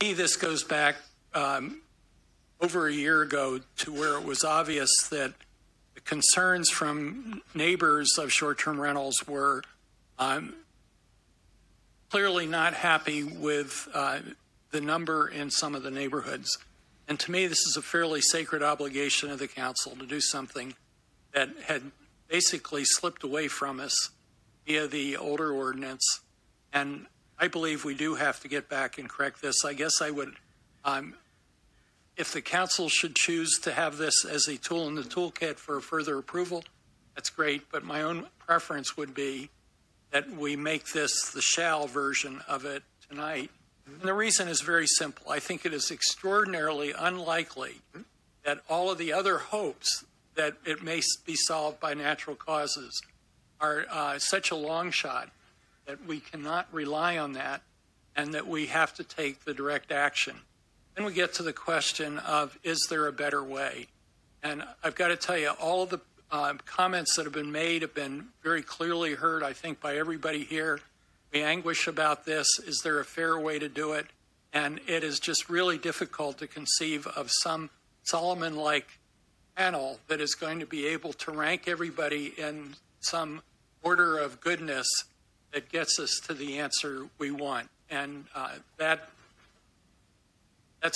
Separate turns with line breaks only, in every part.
me, this goes back over a year ago to where it was obvious that the concerns from neighbors of short-term rentals were clearly not happy with the number in some of the neighborhoods. And to me, this is a fairly sacred obligation of the council to do something that had basically slipped away from us via the older ordinance. And I believe we do have to get back and correct this. I guess I would, if the council should choose to have this as a tool in the toolkit for further approval, that's great. But my own preference would be that we make this the shall version of it tonight. And the reason is very simple. I think it is extraordinarily unlikely that all of the other hopes that it may be solved by natural causes are such a long shot that we cannot rely on that, and that we have to take the direct action. Then we get to the question of, is there a better way? And I've got to tell you, all of the comments that have been made have been very clearly heard, I think, by everybody here. We anguish about this. Is there a fair way to do it? And it is just really difficult to conceive of some Solomon-like panel that is going to be able to rank everybody in some order of goodness that gets us to the answer we want. And that's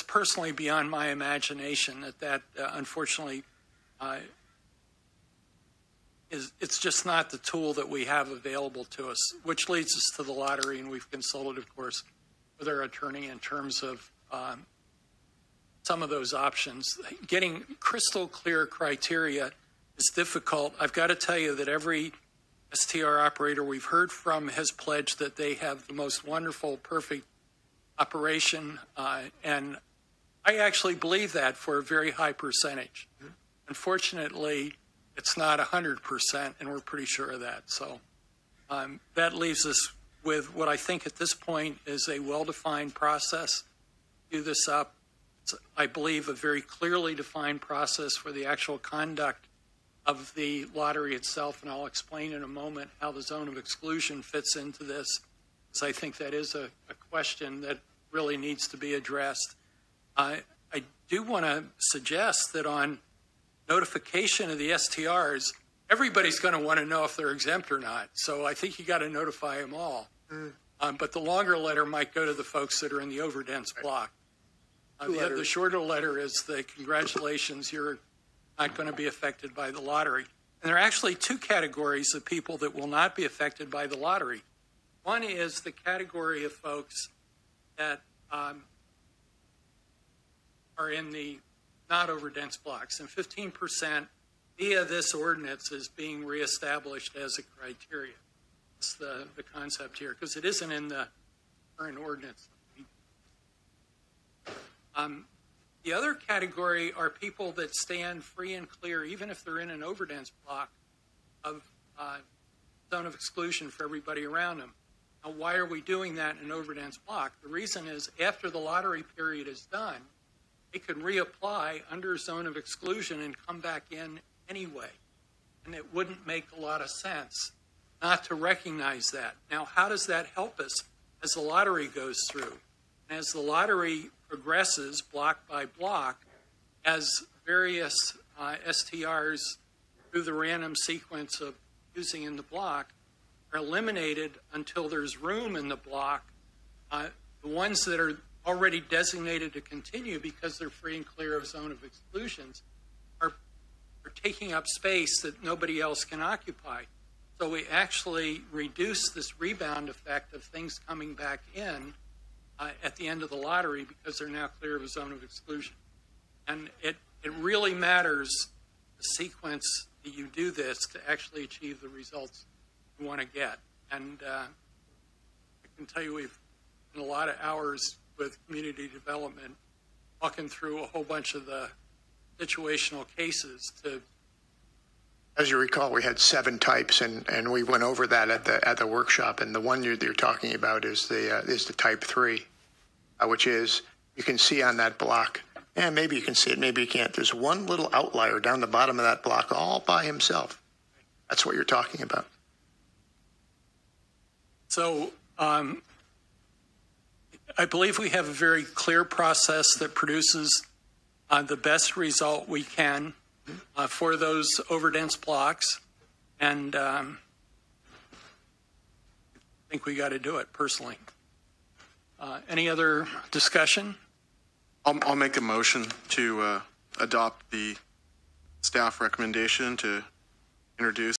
personally beyond my imagination, that unfortunately it's just not the tool that we have available to us, which leads us to the lottery. And we've consulted, of course, with our attorney in terms of some of those options. Getting crystal clear criteria is difficult. I've got to tell you that every STR operator we've heard from has pledged that they have the most wonderful, perfect operation. And I actually believe that for a very high percentage. Unfortunately, it's not 100%, and we're pretty sure of that. So that leaves us with what I think at this point is a well-defined process. Do this up. It's, I believe, a very clearly defined process for the actual conduct of the lottery itself, and I'll explain in a moment how the zone of exclusion fits into this, because I think that is a question that really needs to be addressed. I do want to suggest that on notification of the STRs, everybody's going to want to know if they're exempt or not. So I think you got to notify them all. But the longer letter might go to the folks that are in the overdense block. The shorter letter is the congratulations, you're not going to be affected by the lottery. And there are actually two categories of people that will not be affected by the lottery. One is the category of folks that are in the not overdense blocks, and 15% via this ordinance is being reestablished as a criteria. That's the concept here, because it isn't in the current ordinance. The other category are people that stand free and clear, even if they're in an overdense block, of zone of exclusion for everybody around them. Now, why are we doing that in an overdense block? The reason is after the lottery period is done, they could reapply under zone of exclusion and come back in anyway. And it wouldn't make a lot of sense not to recognize that. Now, how does that help us as the lottery goes through? And as the lottery progresses block by block, as various STRs through the random sequence of using in the block are eliminated until there's room in the block, the ones that are already designated to continue because they're free and clear of zone of exclusions are taking up space that nobody else can occupy. So we actually reduce this rebound effect of things coming back in at the end of the lottery because they're now clear of a zone of exclusion. And it really matters the sequence that you do this to actually achieve the results you want to get. And I can tell you we've spent a lot of hours with community development walking through a whole bunch of the situational cases to.
As you recall, we had 7 types, and we went over that at the workshop. And the one you're talking about is the type 3, which is you can see on that block. And maybe you can see it, maybe you can't. There's one little outlier down the bottom of that block, all by himself. That's what you're talking about.
So I believe we have a very clear process that produces the best result we can for those overdense blocks. And I think we got to do it personally. Any other discussion?
I'll make a motion to adopt the staff recommendation to introduce